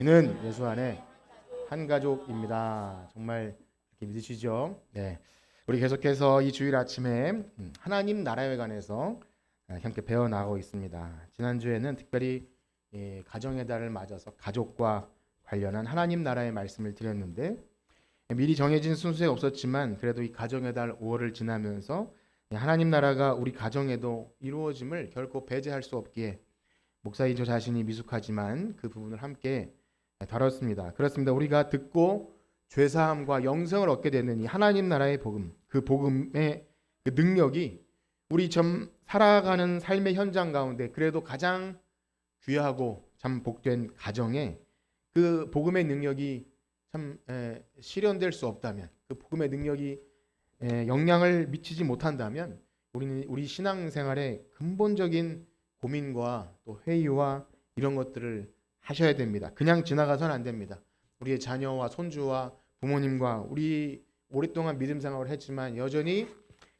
우리는 예수 안에 한 가족입니다. 정말 이렇게 믿으시죠? 네. 우리 계속해서 이 주일 아침에 하나님 나라에 관해서 함께 배워 나가고 있습니다. 지난주에는 특별히 가정의 달을 맞아서 가족과 관련한 하나님 나라의 말씀을 드렸는데 미리 정해진 순서에 없었지만 그래도 이 가정의 달 5월을 지나면서 하나님 나라가 우리 가정에도 이루어짐을 결코 배제할 수 없기에 목사인 저 자신이 미숙하지만 그 부분을 함께 다뤘습니다. 그렇습니다. 우리가 듣고 죄사함과 영생을 얻게 되는 이 하나님 나라의 복음, 그 복음의 그 능력이 우리 좀 살아가는 삶의 현장 가운데 그래도 가장 귀하고 참 복된 가정에 그 복음의 능력이 참 실현될 수 없다면, 그 복음의 능력이 영향을 미치지 못한다면 우리는 우리 신앙생활의 근본적인 고민과 또 회의와 이런 것들을 하셔야 됩니다. 그냥 지나가서는 안 됩니다. 우리의 자녀와 손주와 부모님과 우리 오랫동안 믿음 생활을 했지만 여전히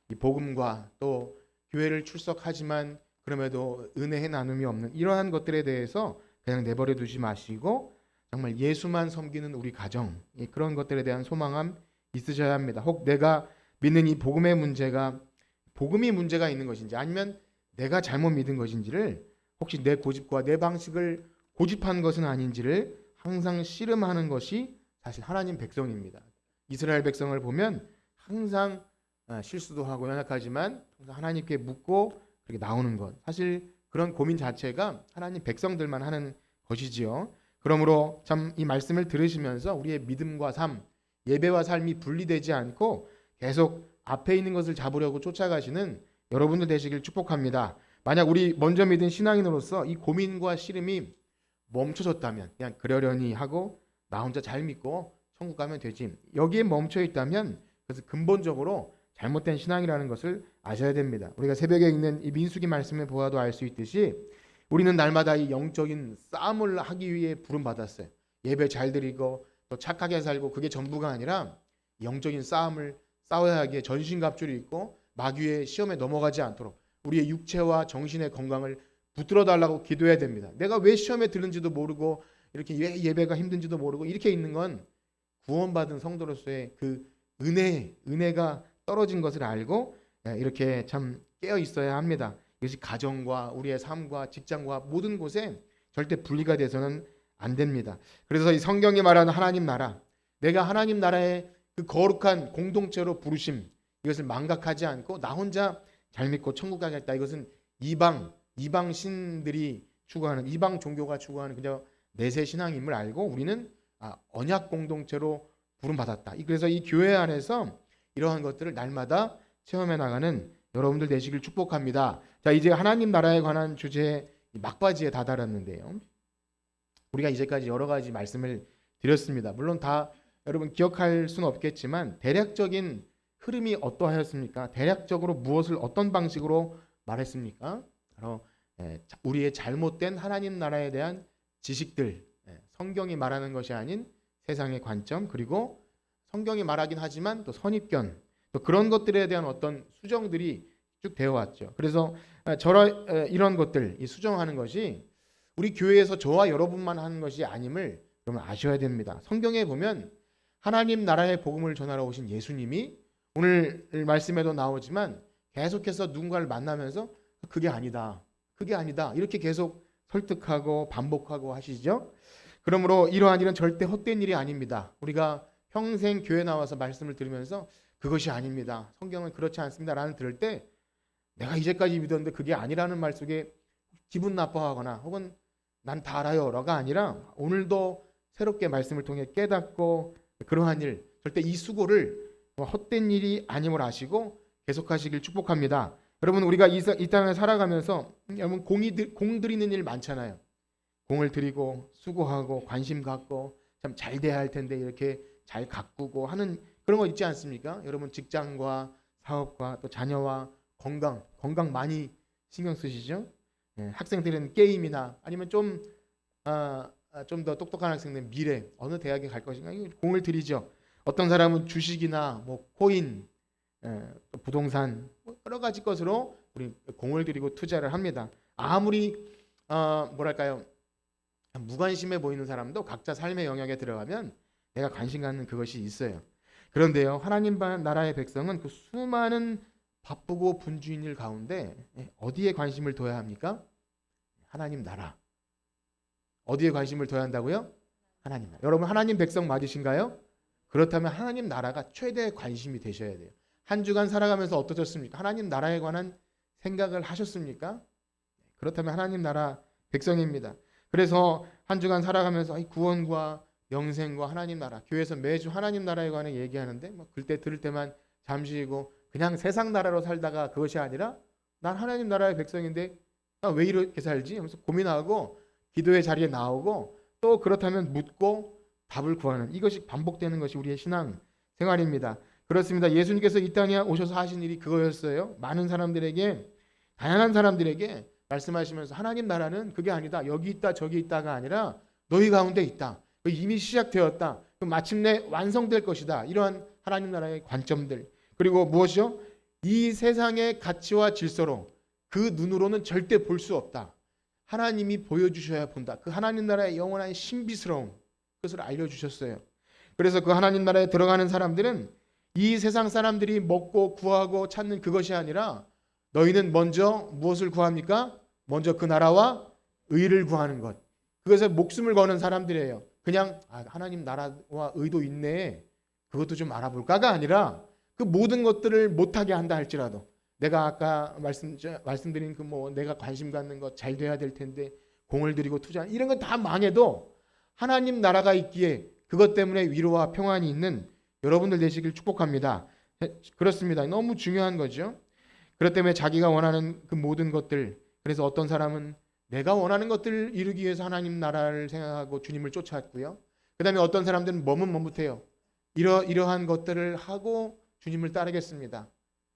이 복음과 또 교회를 출석하지만 그럼에도 은혜의 나눔이 없는 이러한 것들에 대해서 그냥 내버려 두지 마시고 정말 예수만 섬기는 우리 가정, 그런 것들에 대한 소망함 있으셔야 합니다. 혹 내가 믿는 이 복음의 문제가 복음이 문제가 있는 것인지 아니면 내가 잘못 믿은 것인지를 혹시 내 고집과 내 방식을 고집한 것은 아닌지를 항상 씨름하는 것이 사실 하나님 백성입니다. 이스라엘 백성을 보면 항상 실수도 하고 연약하지만 하나님께 묻고 그렇게 나오는 것. 사실 그런 고민 자체가 하나님 백성들만 하는 것이지요. 그러므로 참 이 말씀을 들으시면서 우리의 믿음과 삶, 예배와 삶이 분리되지 않고 계속 앞에 있는 것을 잡으려고 쫓아가시는 여러분들 되시길 축복합니다. 만약 우리 먼저 믿은 신앙인으로서 이 고민과 씨름이 멈춰졌다면 그냥 그러려니 하고 나 혼자 잘 믿고 천국 가면 되지, 여기에 멈춰 있다면 그래서 근본적으로 잘못된 신앙이라는 것을 아셔야 됩니다. 우리가 새벽에 읽는 이 민수기 말씀을 보아도 알 수 있듯이 우리는 날마다 이 영적인 싸움을 하기 위해 부름 받았어요. 예배 잘 드리고 또 착하게 살고 그게 전부가 아니라 영적인 싸움을 싸워야 하기에 전신갑주를 입고 마귀의 시험에 넘어가지 않도록 우리의 육체와 정신의 건강을 붙들어 달라고 기도해야 됩니다. 내가 왜 시험에 들는지도 모르고 이렇게 왜 예배가 힘든지도 모르고 이렇게 있는 건 구원받은 성도로서의 그 은혜가 떨어진 것을 알고 이렇게 참 깨어 있어야 합니다. 이것이 가정과 우리의 삶과 직장과 모든 곳에 절대 분리가 돼서는 안 됩니다. 그래서 이 성경이 말하는 하나님 나라, 내가 하나님 나라의 그 거룩한 공동체로 부르심, 이것을 망각하지 않고 나 혼자 잘 믿고 천국 가겠다. 이것은 이방 신들이 추구하는, 이방 종교가 추구하는 그저 내세 신앙임을 알고 우리는 언약 공동체로 부름 받았다. 그래서 이 교회 안에서 이러한 것들을 날마다 체험해 나가는 여러분들 되시길 축복합니다. 자, 이제 하나님 나라에 관한 주제의 막바지에 다다랐는데요. 우리가 이제까지 여러 가지 말씀을 드렸습니다. 물론 다 여러분 기억할 수는 없겠지만 대략적인 흐름이 어떠하였습니까? 대략적으로 무엇을 어떤 방식으로 말했습니까? 바로 우리의 잘못된 하나님 나라에 대한 지식들, 성경이 말하는 것이 아닌 세상의 관점, 그리고 성경이 말하긴 하지만 또 선입견, 또 그런 것들에 대한 어떤 수정들이 쭉 되어 왔죠. 그래서 이런 것들, 이 수정하는 것이 우리 교회에서 저와 여러분만 하는 것이 아님을 여러분 아셔야 됩니다. 성경에 보면 하나님 나라의 복음을 전하러 오신 예수님이 오늘 말씀에도 나오지만 계속해서 누군가를 만나면서 그게 아니다, 그게 아니다 이렇게 계속 설득하고 반복하고 하시죠. 그러므로 이러한 일은 절대 헛된 일이 아닙니다. 우리가 평생 교회 나와서 말씀을 들으면서 그것이 아닙니다, 성경은 그렇지 않습니다 라는 들을 때 내가 이제까지 믿었는데 그게 아니라는 말 속에 기분 나빠하거나 혹은 난 다 알아요 라가 아니라 오늘도 새롭게 말씀을 통해 깨닫고 그러한 일, 절대 이 수고를 헛된 일이 아님을 아시고 계속하시길 축복합니다. 여러분 우리가 이 땅을 살아가면서 여러분 공 들이는 일 많잖아요. 공을 들이고 수고하고 관심 갖고 참 잘 돼야 할 텐데 이렇게 잘 가꾸고 하는 그런 거 있지 않습니까? 여러분 직장과 사업과 또 자녀와 건강 많이 신경 쓰시죠? 학생들은 게임이나 아니면 좀 더 똑똑한 학생들은 미래 어느 대학에 갈 것인가 공을 들이죠. 어떤 사람은 주식이나 뭐 코인, 또 부동산 여러 가지 것으로 우리 공을 들이고 투자를 합니다. 아무리 뭐랄까요 무관심해 보이는 사람도 각자 삶의 영역에 들어가면 내가 관심 갖는 그것이 있어요. 그런데요, 하나님 나라의 백성은 그 수많은 바쁘고 분주인 일 가운데 어디에 관심을 둬야 합니까? 하나님 나라. 어디에 관심을 둬야 한다고요? 하나님 나라. 여러분 하나님 백성 맞으신가요? 그렇다면 하나님 나라가 최대의 관심이 되셔야 돼요. 한 주간 살아가면서 어떠셨습니까? 하나님 나라에 관한 생각을 하셨습니까? 그렇다면 하나님 나라 백성입니다. 그래서 한 주간 살아가면서 구원과 영생과 하나님 나라, 교회에서 매주 하나님 나라에 관해 얘기하는데 뭐 그때 들을 때만 잠시이고 그냥 세상 나라로 살다가 그것이 아니라 난 하나님 나라의 백성인데 왜 이렇게 살지? 하면서 고민하고 기도의 자리에 나오고 또 그렇다면 묻고 답을 구하는 이것이 반복되는 것이 우리의 신앙 생활입니다. 그렇습니다. 예수님께서 이 땅에 오셔서 하신 일이 그거였어요. 많은 사람들에게, 다양한 사람들에게 말씀하시면서 하나님 나라는 그게 아니다. 여기 있다 저기 있다가 아니라 너희 가운데 있다. 이미 시작되었다. 마침내 완성될 것이다. 이러한 하나님 나라의 관점들. 그리고 무엇이요? 이 세상의 가치와 질서로 그 눈으로는 절대 볼 수 없다. 하나님이 보여주셔야 본다. 그 하나님 나라의 영원한 신비스러움, 그것을 알려주셨어요. 그래서 그 하나님 나라에 들어가는 사람들은 이 세상 사람들이 먹고 구하고 찾는 그것이 아니라 너희는 먼저 무엇을 구합니까? 먼저 그 나라와 의를 구하는 것. 그것에 목숨을 거는 사람들이에요. 그냥 하나님 나라와 의도 있네, 그것도 좀 알아볼까가 아니라 그 모든 것들을 못하게 한다 할지라도 내가 아까 말씀드린 그 뭐 내가 관심 갖는 것 잘 돼야 될 텐데 공을 들이고 투자하는 이런 건 다 망해도 하나님 나라가 있기에 그것 때문에 위로와 평안이 있는 여러분들 되시길 축복합니다. 그렇습니다. 너무 중요한 거죠. 그렇기 때문에 자기가 원하는 그 모든 것들, 그래서 어떤 사람은 내가 원하는 것들을 이루기 위해서 하나님 나라를 생각하고 주님을 쫓았고요. 그 다음에 어떤 사람들은 머뭇머뭇해요. 이러한 것들을 하고 주님을 따르겠습니다.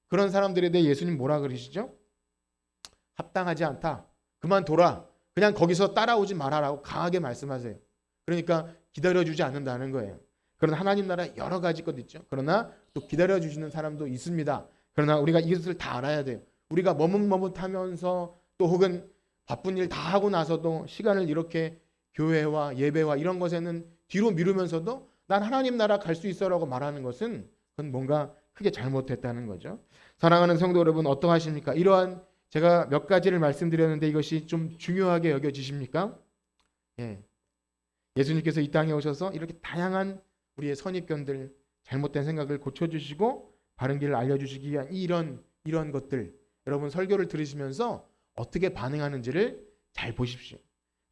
그런 사람들에 대해 예수님 뭐라 그러시죠? 합당하지 않다. 그만둬라. 그냥 거기서 따라오지 말아라고 강하게 말씀하세요. 그러니까 기다려주지 않는다는 거예요. 그러나 하나님 나라 여러 가지 것 있죠. 그러나 또 기다려주시는 사람도 있습니다. 그러나 우리가 이것을 다 알아야 돼요. 우리가 머뭇머뭇하면서 또 혹은 바쁜 일 다 하고 나서도 시간을 이렇게 교회와 예배와 이런 것에는 뒤로 미루면서도 난 하나님 나라 갈 수 있어라고 말하는 것은 그건 뭔가 크게 잘못됐다는 거죠. 사랑하는 성도 여러분, 어떠하십니까? 이러한 제가 몇 가지를 말씀드렸는데 이것이 좀 중요하게 여겨지십니까? 예. 예수님께서 이 땅에 오셔서 이렇게 다양한 우리의 선입견들, 잘못된 생각을 고쳐주시고 바른 길을 알려주시기 위한 이런 것들, 여러분 설교를 들으시면서 어떻게 반응하는지를 잘 보십시오.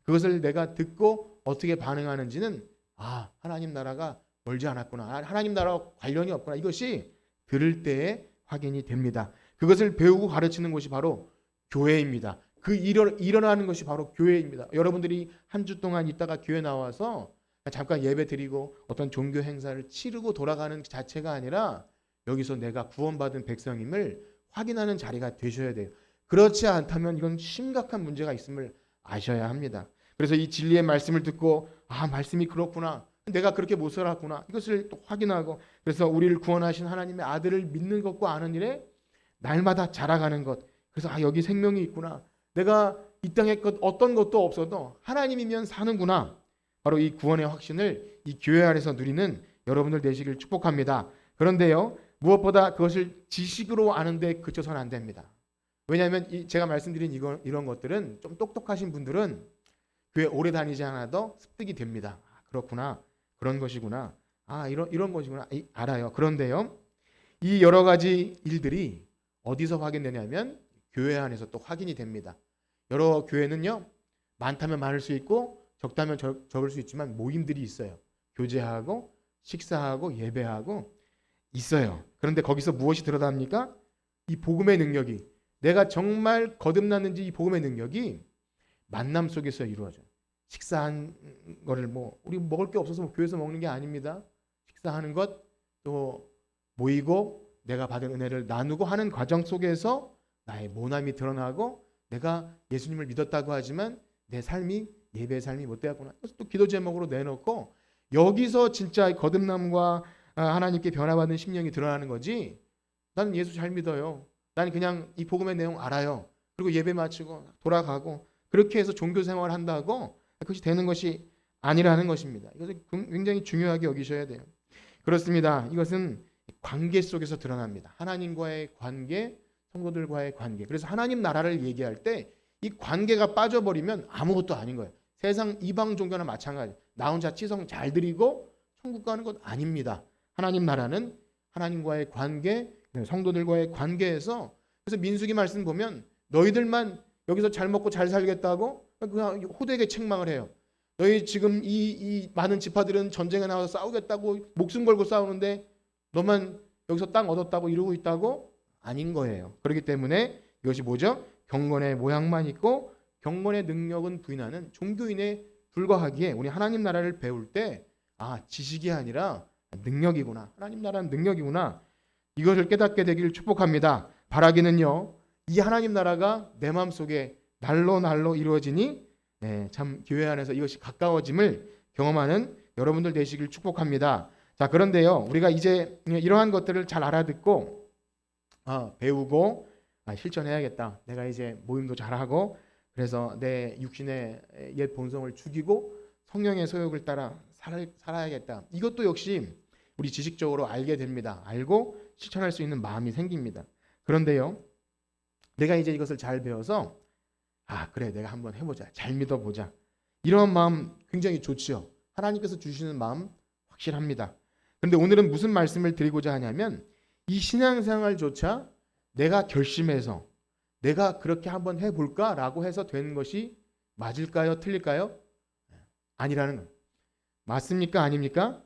그것을 내가 듣고 어떻게 반응하는지는 하나님 나라가 멀지 않았구나, 하나님 나라와 관련이 없구나, 이것이 들을 때에 확인이 됩니다. 그것을 배우고 가르치는 것이 바로 교회입니다. 일어나는 것이 바로 교회입니다. 여러분들이 한 주 동안 있다가 교회 나와서 잠깐 예배 드리고 어떤 종교 행사를 치르고 돌아가는 자체가 아니라 여기서 내가 구원받은 백성임을 확인하는 자리가 되셔야 돼요. 그렇지 않다면 이건 심각한 문제가 있음을 아셔야 합니다. 그래서 이 진리의 말씀을 듣고 말씀이 그렇구나, 내가 그렇게 못 살았구나, 이것을 또 확인하고, 그래서 우리를 구원하신 하나님의 아들을 믿는 것과 아는 일에 날마다 자라가는 것. 그래서 여기 생명이 있구나, 내가 이 땅에 어떤 것도 없어도 하나님이면 사는구나, 바로 이 구원의 확신을 이 교회 안에서 누리는 여러분들 되시길 축복합니다. 그런데요, 무엇보다 그것을 지식으로 아는 데 그쳐서는 안 됩니다. 왜냐하면 제가 말씀드린 이런 것들은 좀 똑똑하신 분들은 교회 오래 다니지 않아도 습득이 됩니다. 그렇구나, 그런 것이구나, 이런 것이구나, 알아요. 그런데요, 이 여러 가지 일들이 어디서 확인되냐면 교회 안에서 또 확인이 됩니다. 여러 교회는요, 많다면 많을 수 있고 적다면 적을 수 있지만 모임들이 있어요. 교제하고 식사하고 예배하고 있어요. 그런데 거기서 무엇이 드러납니까? 이 복음의 능력이, 내가 정말 거듭났는지 이 복음의 능력이 만남 속에서 이루어져요. 식사한 거를 우리 먹을 게 없어서 교회에서 먹는 게 아닙니다. 식사하는 것, 또 모이고 내가 받은 은혜를 나누고 하는 과정 속에서 나의 모남이 드러나고 내가 예수님을 믿었다고 하지만 내 삶이 예배의 삶이 못되었구나, 그래서 또 기도 제목으로 내놓고 여기서 진짜 거듭남과 하나님께 변화받은 심령이 드러나는 거지, 나는 예수 잘 믿어요, 나는 그냥 이 복음의 내용 알아요, 그리고 예배 마치고 돌아가고 그렇게 해서 종교 생활을 한다고 그것이 되는 것이 아니라는 것입니다. 이것을 굉장히 중요하게 여기셔야 돼요. 그렇습니다. 이것은 관계 속에서 드러납니다. 하나님과의 관계, 성도들과의 관계. 그래서 하나님 나라를 얘기할 때 이 관계가 빠져버리면 아무것도 아닌 거예요. 세상 이방 종교나 마찬가지. 나 혼자 치성 잘 드리고 천국 가는 것 아닙니다. 하나님 나라는 하나님과의 관계, 성도들과의 관계에서, 그래서 민수기 말씀 보면 너희들만 여기서 잘 먹고 잘 살겠다고 그냥 호되게 책망을 해요. 너희 지금 이 많은 지파들은 전쟁에 나와서 싸우겠다고 목숨 걸고 싸우는데 너만 여기서 땅 얻었다고 이러고 있다고? 아닌 거예요. 그렇기 때문에 이것이 뭐죠? 경건의 모양만 있고 경건의 능력은 부인하는 종교인에 불과하기에 우리 하나님 나라를 배울 때 지식이 아니라 능력이구나. 하나님 나라는 능력이구나. 이것을 깨닫게 되기를 축복합니다. 바라기는요. 이 하나님 나라가 내 마음속에 날로 이루어지니 참 교회 안에서 이것이 가까워짐을 경험하는 여러분들 되시길 축복합니다. 자, 그런데요. 우리가 이제 이러한 것들을 잘 알아듣고 배우고 실천해야겠다. 내가 이제 모임도 잘하고 그래서 내 육신의 옛 본성을 죽이고 성령의 소욕을 따라 살아야겠다. 이것도 역시 우리 지식적으로 알게 됩니다. 알고 실천할 수 있는 마음이 생깁니다. 그런데요. 내가 이제 이것을 잘 배워서 그래 내가 한번 해보자. 잘 믿어보자. 이런 마음 굉장히 좋지요. 하나님께서 주시는 마음 확실합니다. 그런데 오늘은 무슨 말씀을 드리고자 하냐면 이 신앙생활조차 내가 결심해서 내가 그렇게 한번 해볼까라고 해서 된 것이 맞을까요? 틀릴까요? 아니라는 거예요. 맞습니까? 아닙니까?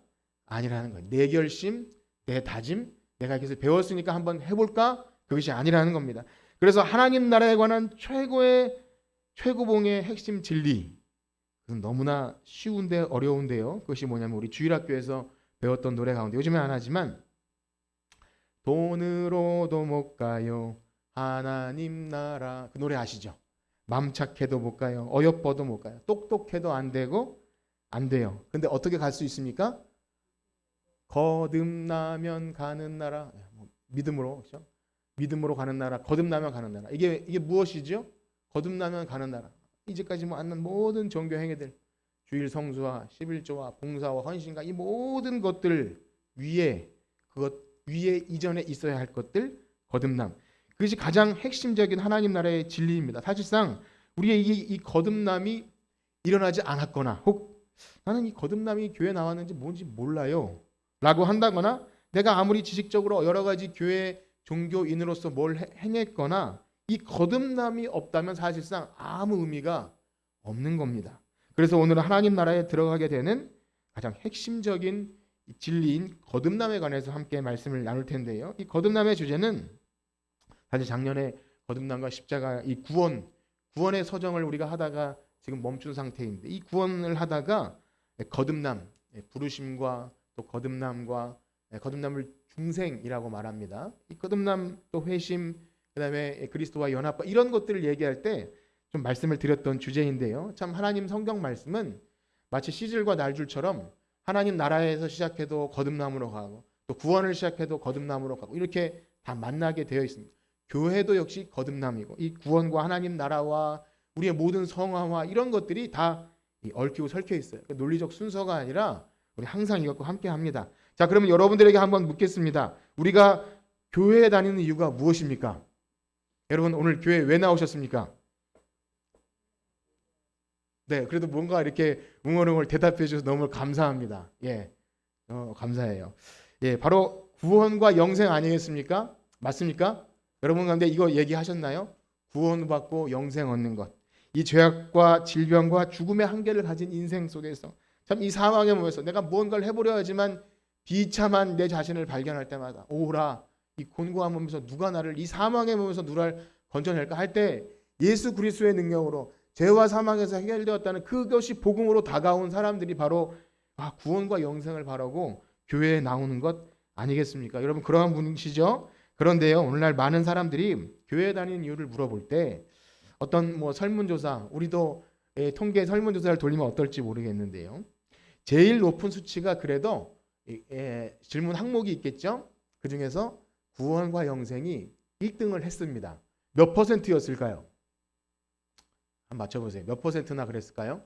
아니라는 거예요. 내 결심, 내 다짐, 내가 이것을 배웠으니까 한번 해볼까? 그것이 아니라는 겁니다. 그래서 하나님 나라에 관한 최고봉의 핵심 진리, 그건 너무나 쉬운데 어려운데요. 그것이 뭐냐면 우리 주일학교에서 배웠던 노래 가운데 요즘엔 안 하지만 돈으로도 못 가요 하나님 나라, 그 노래 아시죠? 맘 착해도 못 가요. 어여뻐도 못 가요. 똑똑해도 안 되고 안 돼요. 근데 어떻게 갈 수 있습니까? 거듭나면 가는 나라. 믿음으로, 그렇죠? 믿음으로 가는 나라, 거듭나면 가는 나라. 이게 무엇이죠? 거듭나면 가는 나라. 이제까지 안난 모든 종교 행위들, 주일 성수와 11조와 봉사와 헌신과 이 모든 것들 위에 이전에 있어야 할 것들, 거듭남. 그것이 가장 핵심적인 하나님 나라의 진리입니다. 사실상 우리의 이 거듭남이 일어나지 않았거나 혹 나는 이 거듭남이 교회에 나왔는지 뭔지 몰라요 라고 한다거나 내가 아무리 지식적으로 여러 가지 교회 종교인으로서 뭘 행했거나 이 거듭남이 없다면 사실상 아무 의미가 없는 겁니다. 그래서 오늘은 하나님 나라에 들어가게 되는 가장 핵심적인 진리인 거듭남에 관해서 함께 말씀을 나눌 텐데요. 이 거듭남의 주제는 사실 작년에 거듭남과 십자가 이 구원의 서정을 우리가 하다가 지금 멈춘 상태인데 이 구원을 하다가 거듭남, 부르심과 또 거듭남과 거듭남을 중생이라고 말합니다. 이 거듭남 또 회심, 그다음에 그리스도와 연합과 이런 것들을 얘기할 때 좀 말씀을 드렸던 주제인데요. 참 하나님 성경 말씀은 마치 시즐과 날줄처럼 하나님 나라에서 시작해도 거듭남으로 가고 또 구원을 시작해도 거듭남으로 가고 이렇게 다 만나게 되어 있습니다. 교회도 역시 거듭남이고 이 구원과 하나님 나라와 우리의 모든 성화와 이런 것들이 다 얽히고 설켜 있어요. 논리적 순서가 아니라 우리 항상 이것과 함께 합니다. 자, 그러면 여러분들에게 한번 묻겠습니다. 우리가 교회에 다니는 이유가 무엇입니까? 여러분 오늘 교회 왜 나오셨습니까? 네, 그래도 뭔가 이렇게 웅얼웅얼 대답해 주셔서 너무 감사합니다. 감사해요. 바로 구원과 영생 아니겠습니까? 맞습니까? 여러분 가운데 이거 얘기하셨나요? 구원받고 영생 얻는 것. 이 죄악과 질병과 죽음의 한계를 가진 인생 속에서 참 이 사망의 몸에서 내가 무언가를 해보려 하지만 비참한 내 자신을 발견할 때마다 오라 이 곤고한 몸에서 누가 나를 이 사망의 몸에서 누를 건져낼까 할 때 예수 그리스도의 능력으로 죄와 사망에서 해결되었다는 그것이 복음으로 다가온 사람들이 바로 구원과 영생을 바라고 교회에 나오는 것 아니겠습니까? 여러분 그러한 분이시죠? 그런데요 오늘날 많은 사람들이 교회에 다니는 이유를 물어볼 때 어떤 설문조사 우리도 통계 설문조사를 돌리면 어떨지 모르겠는데요. 제일 높은 수치가 그래도 질문 항목이 있겠죠. 그 중에서 구원과 영생이 1등을 했습니다. 몇 %였을까요? 한번 맞춰보세요. 몇 %나 그랬을까요?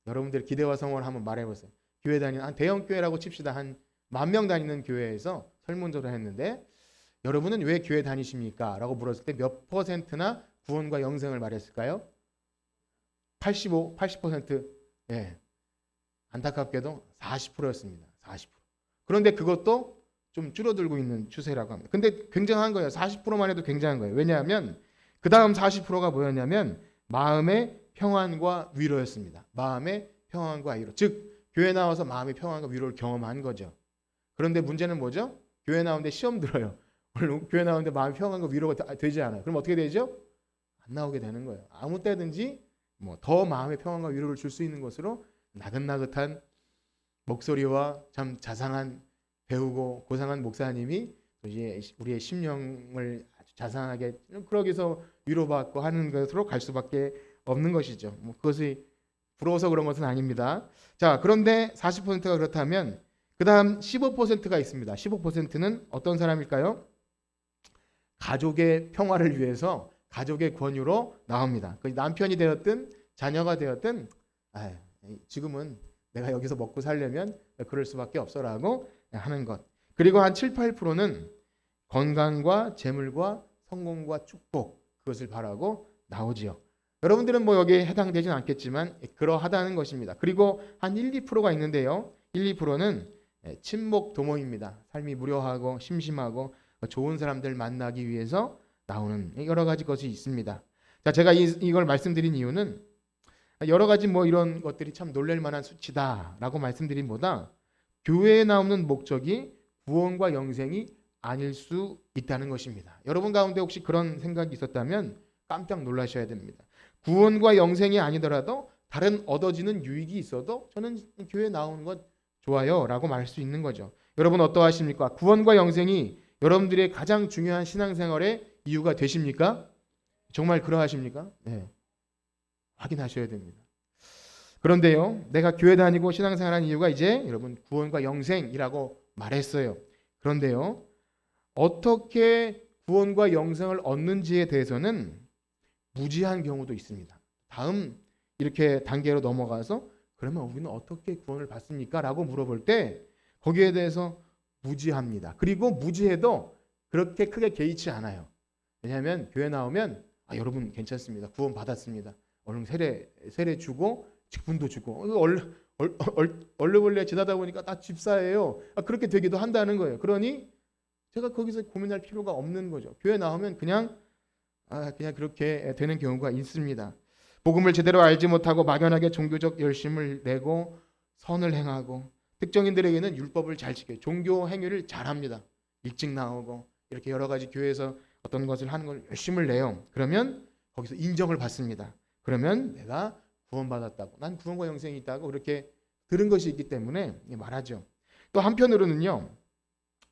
여러분들의 기대와 소원을 한번 말해보세요. 교회 다니는 한 대형 교회라고 칩시다. 한 10,000명 다니는 교회에서 설문조사를 했는데 여러분은 왜 교회 다니십니까? 라고 물었을 때 몇 퍼센트나 구원과 영생을 말했을까요? 85, 80%. 예. 안타깝게도 40%였습니다. 40%. 그런데 그것도 좀 줄어들고 있는 추세라고 합니다. 근데 굉장한 거예요. 40%만 해도 굉장한 거예요. 왜냐하면 그 다음 40%가 뭐였냐면 마음의 평안과 위로였습니다. 마음의 평안과 위로. 즉 교회 나와서 마음의 평안과 위로를 경험한 거죠. 그런데 문제는 뭐죠? 교회 나오는데 시험 들어요. 교회 나오는데 마음의 평안과 위로가 되지 않아요. 그럼 어떻게 되죠? 안 나오게 되는 거예요. 아무 때든지 뭐 더 마음의 평안과 위로를 줄 수 있는 것으로 나긋나긋한 목소리와 참 자상한 배우고 고상한 목사님이 이제 우리의 심령을 아주 자상하게 그러기서 위로받고 하는 것으로 갈 수밖에 없는 것이죠. 뭐 그것이 부러워서 그런 것은 아닙니다. 자, 그런데 40%가 그렇다면 그 다음 15%가 있습니다. 15%는 어떤 사람일까요? 가족의 평화를 위해서 가족의 권유로 나옵니다. 그 남편이 되었든 자녀가 되었든 지금은 내가 여기서 먹고 살려면 그럴 수밖에 없어라고 하는 것. 그리고 한 7, 8%는 건강과 재물과 성공과 축복 그것을 바라고 나오지요. 여러분들은 뭐 여기에 해당되진 않겠지만 그러하다는 것입니다. 그리고 한 1, 2%가 있는데요. 1, 2%는 친목 도모입니다. 삶이 무료하고 심심하고 좋은 사람들 만나기 위해서 나오는 여러 가지 것이 있습니다. 자, 제가 이걸 말씀드린 이유는 여러 가지 뭐 이런 것들이 참 놀랄 만한 수치다라고 말씀드림보다 교회에 나오는 목적이 구원과 영생이 아닐 수 있다는 것입니다. 여러분 가운데 혹시 그런 생각이 있었다면 깜짝 놀라셔야 됩니다. 구원과 영생이 아니더라도 다른 얻어지는 유익이 있어도 저는 교회 나오는 것 좋아요 라고 말할 수 있는 거죠. 여러분 어떠하십니까? 구원과 영생이 여러분들의 가장 중요한 신앙생활의 이유가 되십니까? 정말 그러하십니까? 네. 확인하셔야 됩니다. 그런데요, 내가 교회 다니고 신앙생활하는 이유가 이제 여러분 구원과 영생이라고 말했어요. 그런데요, 어떻게 구원과 영생을 얻는지에 대해서는 무지한 경우도 있습니다. 다음 이렇게 단계로 넘어가서 그러면 우리는 어떻게 구원을 받습니까? 라고 물어볼 때 거기에 대해서 무지합니다. 그리고 무지해도 그렇게 크게 개의치 않아요. 왜냐하면 교회 나오면 여러분 괜찮습니다. 구원 받았습니다. 얼른 세례 주고 직분도 주고 얼레벌레 지나다 보니까 다 집사예요. 그렇게 되기도 한다는 거예요. 그러니 제가 거기서 고민할 필요가 없는 거죠. 교회 나오면 그냥 그렇게 되는 경우가 있습니다. 복음을 제대로 알지 못하고 막연하게 종교적 열심을 내고 선을 행하고 특정인들에게는 율법을 잘 지켜요. 종교 행위를 잘합니다. 일찍 나오고 이렇게 여러 가지 교회에서 어떤 것을 하는 걸 열심을 내요. 그러면 거기서 인정을 받습니다. 그러면 내가 구원받았다고, 난 구원과 영생이 있다고 그렇게 들은 것이 있기 때문에 말하죠. 또 한편으로는요,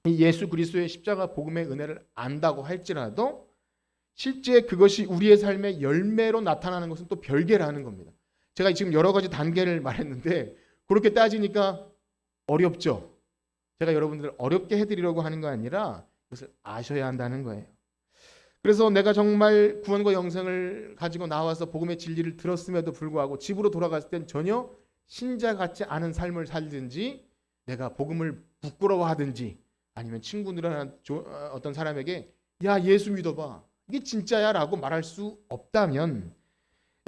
이 예수 그리스도의 십자가 복음의 은혜를 안다고 할지라도 실제 그것이 우리의 삶의 열매로 나타나는 것은 또 별개라는 겁니다. 제가 지금 여러 가지 단계를 말했는데 그렇게 따지니까 어렵죠. 제가 여러분들을 어렵게 해드리려고 하는 거 아니라 그것을 아셔야 한다는 거예요. 그래서 내가 정말 구원과 영생을 가지고 나와서 복음의 진리를 들었음에도 불구하고 집으로 돌아갔을 땐 전혀 신자 같지 않은 삶을 살든지 내가 복음을 부끄러워하든지 아니면 친구들이나 어떤 사람에게 야 예수 믿어봐 이게 진짜야 라고 말할 수 없다면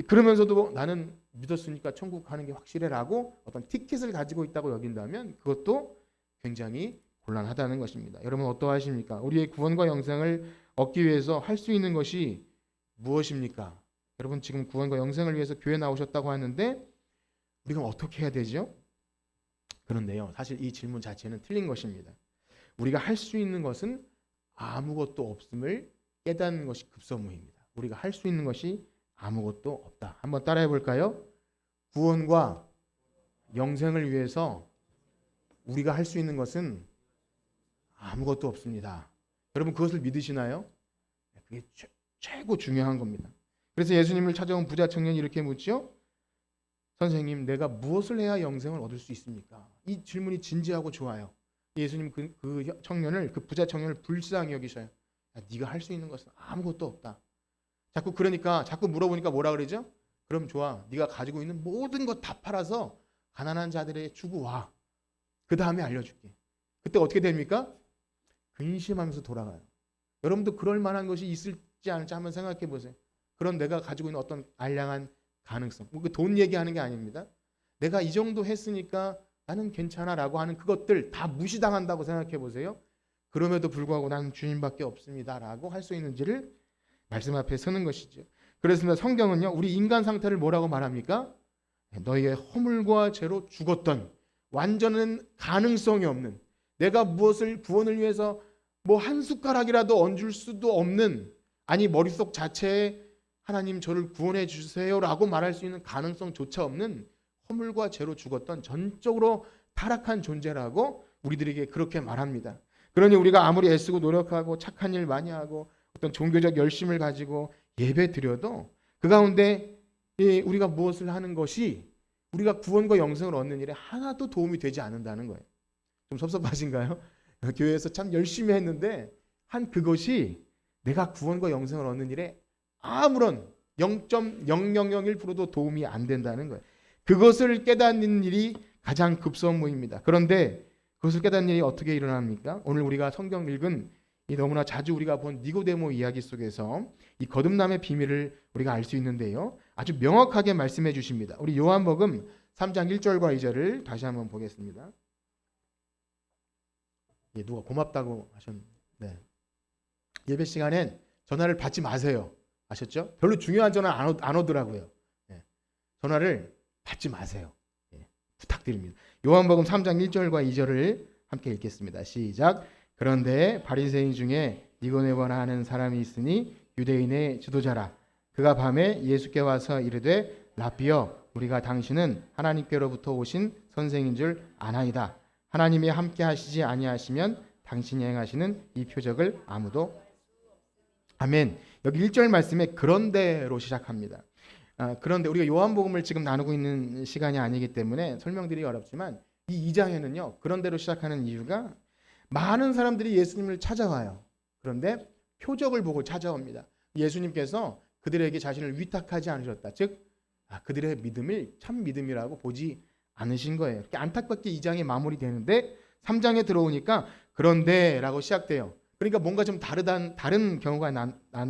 그러면서도 나는 믿었으니까 천국 가는 게 확실해 라고 어떤 티켓을 가지고 있다고 여긴다면 그것도 굉장히 곤란하다는 것입니다. 여러분 어떠하십니까? 우리의 구원과 영생을 얻기 위해서 할 수 있는 것이 무엇입니까? 여러분 지금 구원과 영생을 위해서 교회 나오셨다고 하는데 우리가 어떻게 해야 되죠? 그런데요, 사실 이 질문 자체는 틀린 것입니다. 우리가 할 수 있는 것은 아무것도 없음을 깨닫는 것이 급선무입니다. 우리가 할 수 있는 것이 아무것도 없다. 한번 따라해 볼까요? 구원과 영생을 위해서 우리가 할 수 있는 것은 아무것도 없습니다. 여러분 그것을 믿으시나요? 그게 최고 중요한 겁니다. 그래서 예수님을 찾아온 부자 청년이 이렇게 묻죠. 선생님, 내가 무엇을 해야 영생을 얻을 수 있습니까? 이 질문이 진지하고 좋아요. 예수님 그 청년을, 그 부자 청년을 불쌍히 여기셔요. 야, 네가 할 수 있는 것은 아무것도 없다. 자꾸 물어보니까 뭐라 그러죠? 그럼 좋아. 네가 가지고 있는 모든 것 다 팔아서 가난한 자들에게 주고 와. 그 다음에 알려줄게. 그때 어떻게 됩니까? 근심하면서 돌아가요. 여러분도 그럴 만한 것이 있을지 않을지 한번 생각해 보세요. 그런 내가 가지고 있는 어떤 알량한 가능성. 돈 얘기하는 게 아닙니다. 내가 이 정도 했으니까 나는 괜찮아라고 하는 그것들 다 무시당한다고 생각해 보세요. 그럼에도 불구하고 나는 주님밖에 없습니다라고 할 수 있는지를 말씀 앞에 서는 것이죠. 그렇습니다. 성경은요, 우리 인간 상태를 뭐라고 말합니까? 너희의 허물과 죄로 죽었던, 완전한 가능성이 없는, 내가 무엇을 구원을 위해서 뭐 한 숟가락이라도 얹을 수도 없는, 아니 머릿속 자체에 하나님 저를 구원해 주세요라고 말할 수 있는 가능성조차 없는 허물과 죄로 죽었던 전적으로 타락한 존재라고 우리들에게 그렇게 말합니다. 그러니 우리가 아무리 애쓰고 노력하고 착한 일 많이 하고 어떤 종교적 열심을 가지고 예배 드려도 그 가운데 우리가 무엇을 하는 것이 우리가 구원과 영생을 얻는 일에 하나도 도움이 되지 않는다는 거예요. 좀 섭섭하신가요? 교회에서 참 열심히 했는데 한 그것이 내가 구원과 영생을 얻는 일에 아무런 0.0001%도 도움이 안 된다는 거예요. 그것을 깨닫는 일이 가장 급선무입니다. 그런데 그것을 깨닫는 일이 어떻게 일어납니까? 오늘 우리가 성경 읽은 이 너무나 자주 우리가 본 니고데모 이야기 속에서 이 거듭남의 비밀을 우리가 알 수 있는데요. 아주 명확하게 말씀해 주십니다. 우리 요한복음 3장 1절과 2절을 다시 한번 보겠습니다. 예, 누가 고맙다고 하셨는데 네. 예배 시간엔 전화를 받지 마세요. 아셨죠? 별로 중요한 전화 안 오더라고요. 예. 전화를 받지 마세요. 예. 부탁드립니다. 요한복음 3장 1절과 2절을 함께 읽겠습니다. 시작. 그런데 바리새인 중에 니고데모라 하는 사람이 있으니 유대인의 지도자라. 그가 밤에 예수께 와서 이르되 라삐여 우리가 당신은 하나님께로부터 오신 선생인 줄 아나이다. 하나님이 함께 하시지 아니하시면 당신이 행하시는 이 표적을 아무도 아멘. 여기 1절 말씀에 그런데로 시작합니다. 그런데 우리가 요한복음을 지금 나누고 있는 시간이 아니기 때문에 설명드리기 어렵지만 이 2장에는요. 그런데로 시작하는 이유가 많은 사람들이 예수님을 찾아와요. 그런데 표적을 보고 찾아옵니다. 예수님께서 그들에게 자신을 위탁하지 않으셨다. 즉 그들의 믿음을 참 믿음이라고 보지 않으신 거예요. 이렇게 안타깝게 2장이 마무리되는데 3장에 들어오니까 그런데라고 시작돼요. 그러니까 뭔가 좀 다른 경우가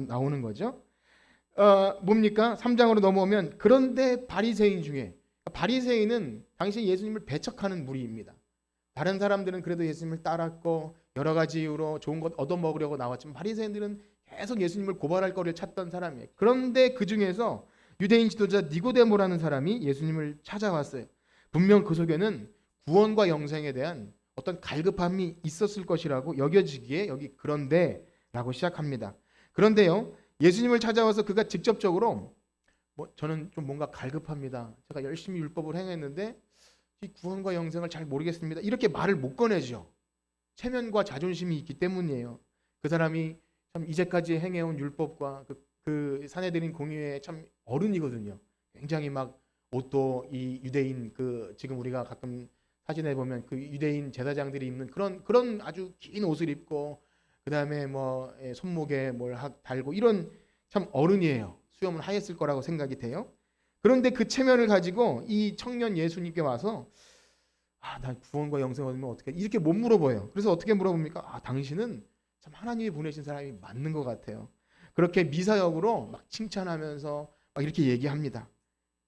나오는 거죠. 뭡니까? 3장으로 넘어오면 그런데 바리새인 중에 바리새인은 당시 예수님을 배척하는 무리입니다. 다른 사람들은 그래도 예수님을 따랐고 여러 가지 이유로 좋은 것 얻어먹으려고 나왔지만 바리새인들은 계속 예수님을 고발할 거리를 찾던 사람이에요. 그런데 그 중에서 유대인 지도자 니고데모라는 사람이 예수님을 찾아왔어요. 분명 그 속에는 구원과 영생에 대한 어떤 갈급함이 있었을 것이라고 여겨지기에 여기 그런데라고 시작합니다. 그런데요, 예수님을 찾아와서 그가 직접적으로 저는 좀 뭔가 갈급합니다. 제가 열심히 율법을 행했는데 이 구원과 영생을 잘 모르겠습니다. 이렇게 말을 못 꺼내죠. 체면과 자존심이 있기 때문이에요. 그 사람이 참 이제까지 행해온 율법과 그 사내들인 공의회 참 어른이거든요. 굉장히 막 옷도 이 유대인 지금 우리가 가끔 사진에 보면 그 유대인 제사장들이 입는 그런 아주 긴 옷을 입고 그다음에 손목에 뭘 달고 이런 참 어른이에요. 수염은 하였을 거라고 생각이 돼요. 그런데 그 체면을 가지고 이 청년 예수님께 와서 나 구원과 영생 얻으면 어떻게 이렇게 못 물어봐요. 그래서 어떻게 물어봅니까? 당신은 참 하나님이 보내신 사람이 맞는 것 같아요. 그렇게 미사역으로 막 칭찬하면서 막 이렇게 얘기합니다.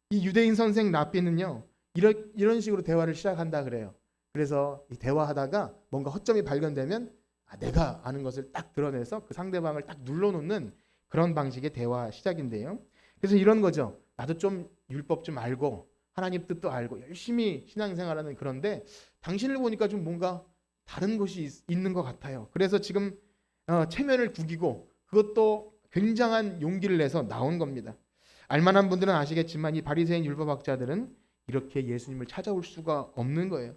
이 유대인 선생 랍비는요 이런 식으로 대화를 시작한다 그래요. 그래서 이 대화하다가 뭔가 허점이 발견되면 내가 아는 것을 딱 드러내서 그 상대방을 딱 눌러놓는 그런 방식의 대화 시작인데요. 그래서 이런 거죠. 나도 좀 율법 좀 알고 하나님 뜻도 알고 열심히 신앙생활하는 그런데 당신을 보니까 좀 뭔가 다른 것이 있는 것 같아요. 그래서 지금 체면을 구기고 그것도 굉장한 용기를 내서 나온 겁니다. 알만한 분들은 아시겠지만 이 바리새인 율법학자들은 이렇게 예수님을 찾아올 수가 없는 거예요.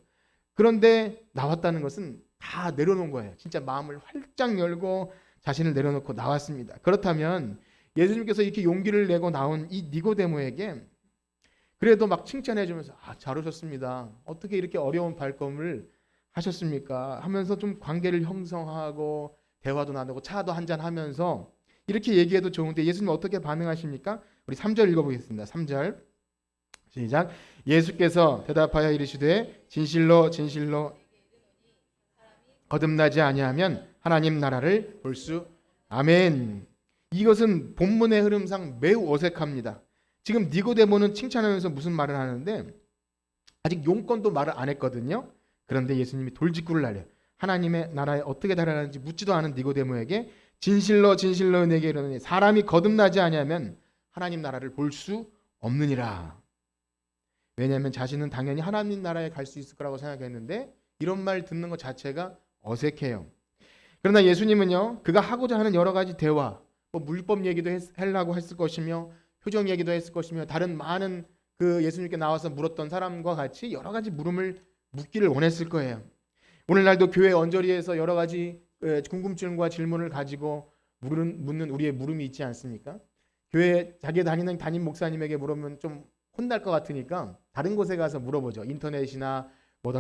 그런데 나왔다는 것은 다 내려놓은 거예요. 진짜 마음을 활짝 열고 자신을 내려놓고 나왔습니다. 그렇다면 예수님께서 이렇게 용기를 내고 나온 이 니고데모에게 그래도 막 칭찬해 주면서 잘 오셨습니다. 어떻게 이렇게 어려운 발걸음을 하셨습니까? 하면서 좀 관계를 형성하고 대화도 나누고 차도 한잔 하면서 이렇게 얘기해도 좋은데 예수님 어떻게 반응하십니까? 우리 3절 읽어보겠습니다. 3절 시작. 예수께서 대답하여 이르시되 진실로 진실로 거듭나지 아니하면 하나님 나라를 볼 수. 아멘. 이것은 본문의 흐름상 매우 어색합니다. 지금 니고데모는 칭찬하면서 무슨 말을 하는데 아직 용건도 말을 안 했거든요. 그런데 예수님이 돌직구를 날려 하나님의 나라에 어떻게 달아나는지 묻지도 않은 니고데모에게 진실로 진실로 내게 이르노니 사람이 거듭나지 아니하면 하나님 나라를 볼 수 없느니라. 왜냐하면 자신은 당연히 하나님 나라에 갈 수 있을 거라고 생각했는데 이런 말 듣는 것 자체가 어색해요. 그러나 예수님은요, 그가 하고자 하는 여러 가지 대화, 물법 얘기도 하려고 했을 것이며 표정 얘기도 했을 것이며 다른 많은 그 예수님께 나와서 물었던 사람과 같이 여러 가지 물음을 묻기를 원했을 거예요. 오늘날도 교회 언저리에서 여러 가지 궁금증과 질문을 가지고 묻는 우리의 물음이 있지 않습니까? 교회 자기 다니는 담임 목사님에게 물으면 좀 혼날 것 같으니까 다른 곳에 가서 물어보죠. 인터넷이나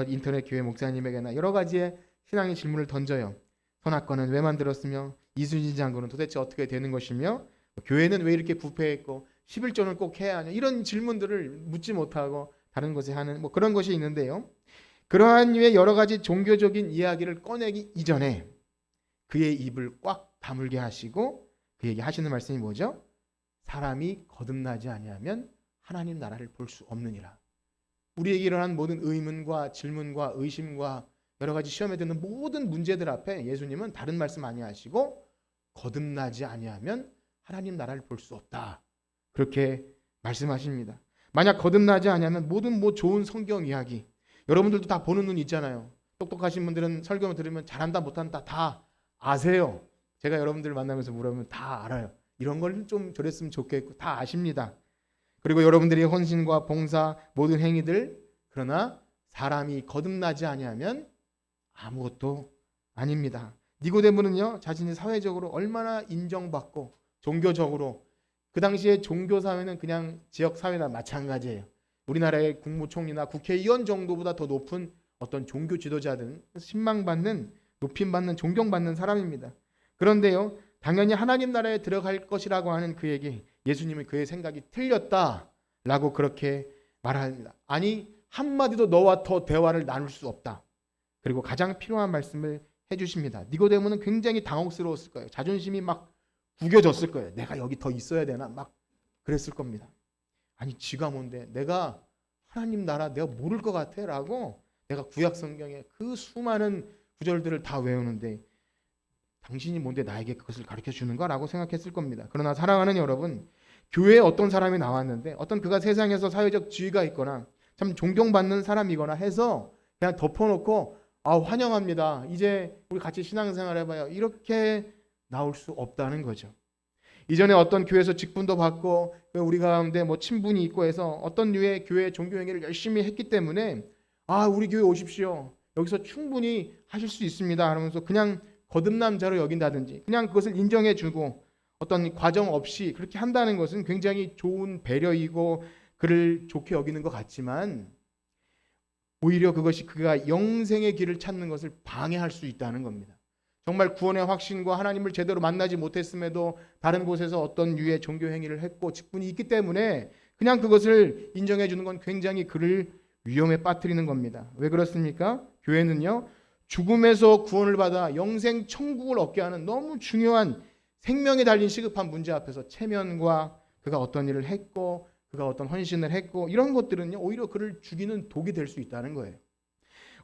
인터넷 교회 목사님에게나 여러 가지의 신앙의 질문을 던져요. 선악과는 왜 만들었으며 이순신 장군은 도대체 어떻게 되는 것이며 교회는 왜 이렇게 부패했고 11조는 꼭 해야 하냐 이런 질문들을 묻지 못하고 다른 곳에 하는 그런 것이 있는데요. 그러한 류의 여러 가지 종교적인 이야기를 꺼내기 이전에 그의 입을 꽉 다물게 하시고 그에게 하시는 말씀이 뭐죠? 사람이 거듭나지 아니하면 하나님 나라를 볼 수 없느니라. 우리에게 일어난 모든 의문과 질문과 의심과 여러 가지 시험에 드는 모든 문제들 앞에 예수님은 다른 말씀 아니하시고 거듭나지 아니하면 하나님 나라를 볼 수 없다. 그렇게 말씀하십니다. 만약 거듭나지 아니하면 모든 좋은 성경 이야기 여러분들도 다 보는 눈 있잖아요. 똑똑하신 분들은 설교 들으면 잘한다 못한다 다 아세요. 제가 여러분들 만나면서 물어보면 다 알아요. 이런 걸 좀 저랬으면 좋겠고 다 아십니다. 그리고 여러분들의 헌신과 봉사 모든 행위들 그러나 사람이 거듭나지 아니하면 아무것도 아닙니다. 니고데모는요 자신이 사회적으로 얼마나 인정받고 종교적으로 그 당시에 종교 사회는 그냥 지역 사회나 마찬가지예요. 우리나라의 국무총리나 국회의원 정도보다 더 높은 어떤 종교 지도자들은 신망받는 높임받는 존경받는 사람입니다. 그런데요 당연히 하나님 나라에 들어갈 것이라고 하는 그에게 예수님은 그의 생각이 틀렸다라고 그렇게 말합니다. 아니 한마디도 너와 더 대화를 나눌 수 없다. 그리고 가장 필요한 말씀을 해주십니다. 니고데모는 굉장히 당혹스러웠을 거예요. 자존심이 막 구겨졌을 거예요. 내가 여기 더 있어야 되나 막 그랬을 겁니다. 아니 지가 뭔데 내가 하나님 나라 내가 모를 것 같아 라고 내가 구약 성경에 그 수많은 구절들을 다 외우는데 당신이 뭔데 나에게 그것을 가르쳐 주는 거라고 생각했을 겁니다. 그러나 사랑하는 여러분 교회에 어떤 사람이 나왔는데 어떤 그가 세상에서 사회적 지위가 있거나 참 존경받는 사람이거나 해서 그냥 덮어놓고 환영합니다. 이제 우리 같이 신앙생활 해봐요. 이렇게 나올 수 없다는 거죠. 이전에 어떤 교회에서 직분도 받고 우리 가운데 친분이 있고 해서 어떤 류의 교회 종교행위를 열심히 했기 때문에 우리 교회 오십시오. 여기서 충분히 하실 수 있습니다. 하면서 그냥 거듭난 자로 여긴다든지 그냥 그것을 인정해주고 어떤 과정 없이 그렇게 한다는 것은 굉장히 좋은 배려이고 그를 좋게 여기는 것 같지만 오히려 그것이 그가 영생의 길을 찾는 것을 방해할 수 있다는 겁니다. 정말 구원의 확신과 하나님을 제대로 만나지 못했음에도 다른 곳에서 어떤 유의 종교 행위를 했고 직분이 있기 때문에 그냥 그것을 인정해 주는 건 굉장히 그를 위험에 빠뜨리는 겁니다. 왜 그렇습니까? 교회는요 죽음에서 구원을 받아 영생 천국을 얻게 하는 너무 중요한 생명에 달린 시급한 문제 앞에서 체면과 그가 어떤 일을 했고 그가 어떤 헌신을 했고 이런 것들은요 오히려 그를 죽이는 독이 될 수 있다는 거예요.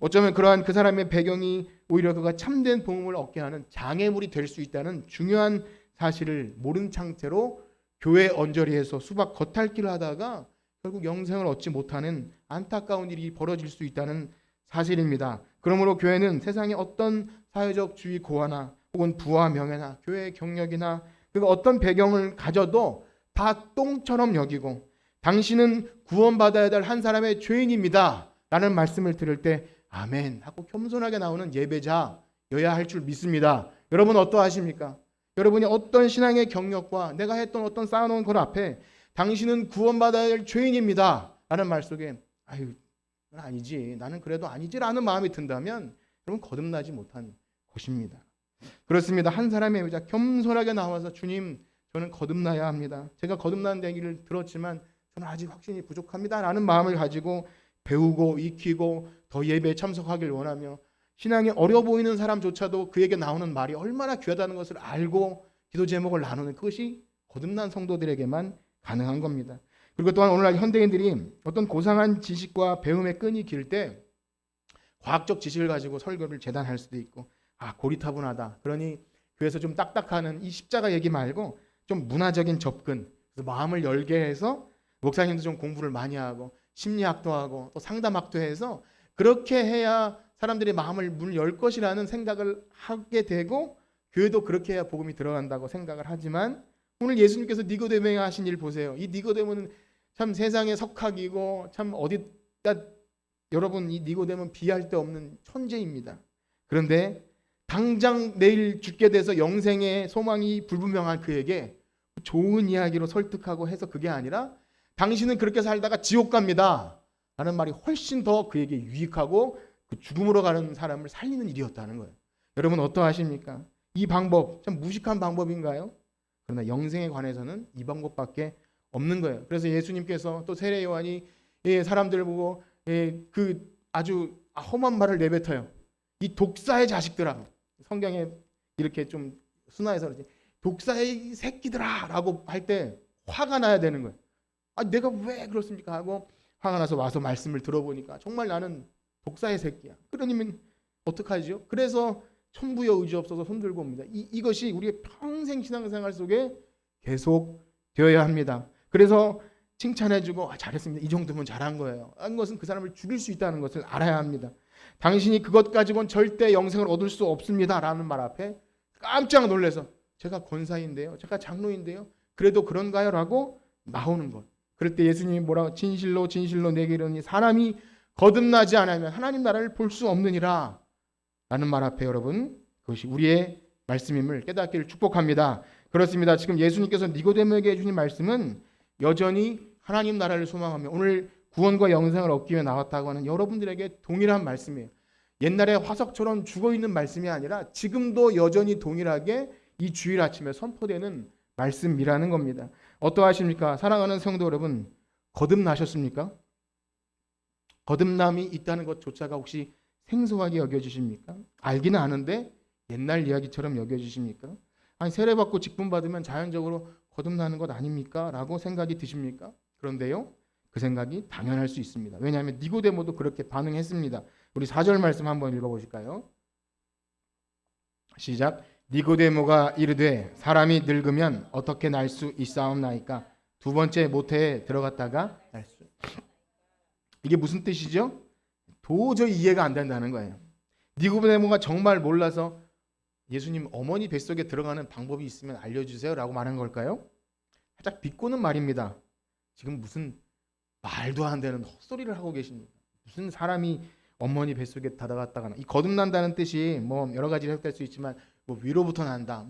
어쩌면 그러한 그 사람의 배경이 오히려 그가 참된 복음을 얻게 하는 장애물이 될 수 있다는 중요한 사실을 모른 상태로 교회 언저리에서 수박 겉핥기를 하다가 결국 영생을 얻지 못하는 안타까운 일이 벌어질 수 있다는 사실입니다. 그러므로 교회는 세상의 어떤 사회적 주의 고하나 혹은 부와 명예나 교회의 경력이나 그가 어떤 배경을 가져도 다 똥처럼 여기고 당신은 구원받아야 될 한 사람의 죄인입니다 라는 말씀을 들을 때 아멘 하고 겸손하게 나오는 예배자여야 할 줄 믿습니다. 여러분 어떠하십니까? 여러분이 어떤 신앙의 경력과 내가 했던 어떤 쌓아놓은 것 앞에 당신은 구원받아야 할 죄인입니다 라는 말 속에 아니지 나는 그래도 아니지 라는 마음이 든다면 여러분 거듭나지 못한 것입니다. 그렇습니다. 한 사람의 의자 겸손하게 나와서 주님, 저는 거듭나야 합니다. 제가 거듭나는 얘기를 들었지만 저는 아직 확신이 부족합니다 라는 마음을 가지고 배우고 익히고 더 예배에 참석하길 원하며, 신앙이 어려 보이는 사람조차도 그에게 나오는 말이 얼마나 귀하다는 것을 알고 기도 제목을 나누는, 그것이 거듭난 성도들에게만 가능한 겁니다. 그리고 또한 오늘날 현대인들이 어떤 고상한 지식과 배움의 끈이 길 때 과학적 지식을 가지고 설교를 재단할 수도 있고, 고리타분하다, 그러니 교회에서 좀 딱딱하는 이 십자가 얘기 말고 좀 문화적인 접근, 그래서 마음을 열게 해서 목사님도 좀 공부를 많이 하고 심리학도 하고 또 상담학도 해서 그렇게 해야 사람들이 마음을 문을 열 것이라는 생각을 하게 되고, 교회도 그렇게 해야 복음이 들어간다고 생각을 하지만, 오늘 예수님께서 니고데모에 하신 일 보세요. 이 니고데모는 참 세상의 석학이고 참 어디다, 여러분 이 니고데모는 비할 데 없는 천재입니다. 그런데 당장 내일 죽게 돼서 영생의 소망이 불분명한 그에게 좋은 이야기로 설득하고 해서 그게 아니라 당신은 그렇게 살다가 지옥 갑니다 라는 말이 훨씬 더 그에게 유익하고 그 죽음으로 가는 사람을 살리는 일이었다는 거예요. 여러분 어떠하십니까? 이 방법 참 무식한 방법인가요? 그러나 영생에 관해서는 이 방법밖에 없는 거예요. 그래서 예수님께서 또 세례 요한이 사람들 보고 그 아주 험한 말을 내뱉어요. 이 독사의 자식들아, 성경에 이렇게 좀 순화해서 그러지, 독사의 새끼들아 라고 할 때 화가 나야 되는 거예요. 내가 왜 그렇습니까 하고 화가 나서 와서 말씀을 들어보니까 정말 나는 독사의 새끼야. 그러면 어떡하죠? 그래서 천부여 의지 없어서 손들고 옵니다. 이것이 우리의 평생 신앙생활 속에 계속 되어야 합니다. 그래서 칭찬해주고 잘했습니다, 이 정도면 잘한 거예요 하는 것은 그 사람을 죽일 수 있다는 것을 알아야 합니다. 당신이 그것 가지고는 절대 영생을 얻을 수 없습니다 라는 말 앞에 깜짝 놀라서 제가 권사인데요, 제가 장로인데요, 그래도 그런가요? 라고 나오는 것. 그럴 때 예수님이 뭐라고, 진실로 진실로 내게 이르노니 사람이 거듭나지 않으면 하나님 나라를 볼 수 없느니라 라는 말 앞에 여러분, 그것이 우리의 말씀임을 깨닫기를 축복합니다. 그렇습니다. 지금 예수님께서 니고데모에게 해주신 말씀은 여전히 하나님 나라를 소망하며 오늘 구원과 영생을 얻기 위해 나왔다고 하는 여러분들에게 동일한 말씀이에요. 옛날에 화석처럼 죽어있는 말씀이 아니라 지금도 여전히 동일하게 이 주일 아침에 선포되는 말씀이라는 겁니다. 어떠하십니까? 사랑하는 성도 여러분, 거듭나셨습니까? 거듭남이 있다는 것조차가 혹시 생소하게 여겨지십니까? 알기는 아는데 옛날 이야기처럼 여겨지십니까? 세례받고 직분받으면 자연적으로 거듭나는 것 아닙니까? 라고 생각이 드십니까? 그런데요, 그 생각이 당연할 수 있습니다. 왜냐하면 니고데모도 그렇게 반응했습니다. 우리 4절 말씀 한번 읽어보실까요? 시작. 니고데모가 이르되 사람이 늙으면 어떻게 날 수 있사옵나이까? 두 번째 모태에 들어갔다가 날 수. 이게 무슨 뜻이죠? 도저히 이해가 안 된다는 거예요. 니고데모가 정말 몰라서 예수님 어머니 뱃속에 들어가는 방법이 있으면 알려주세요 라고 말한 걸까요? 살짝 비꼬는 말입니다. 지금 무슨 말도 안 되는 헛소리를 하고 계십니다. 무슨 사람이 어머니 뱃속에 들어갔다가, 이 거듭난다는 뜻이 뭐 여러 가지 해석될 수 있지만 뭐 위로부터 난다,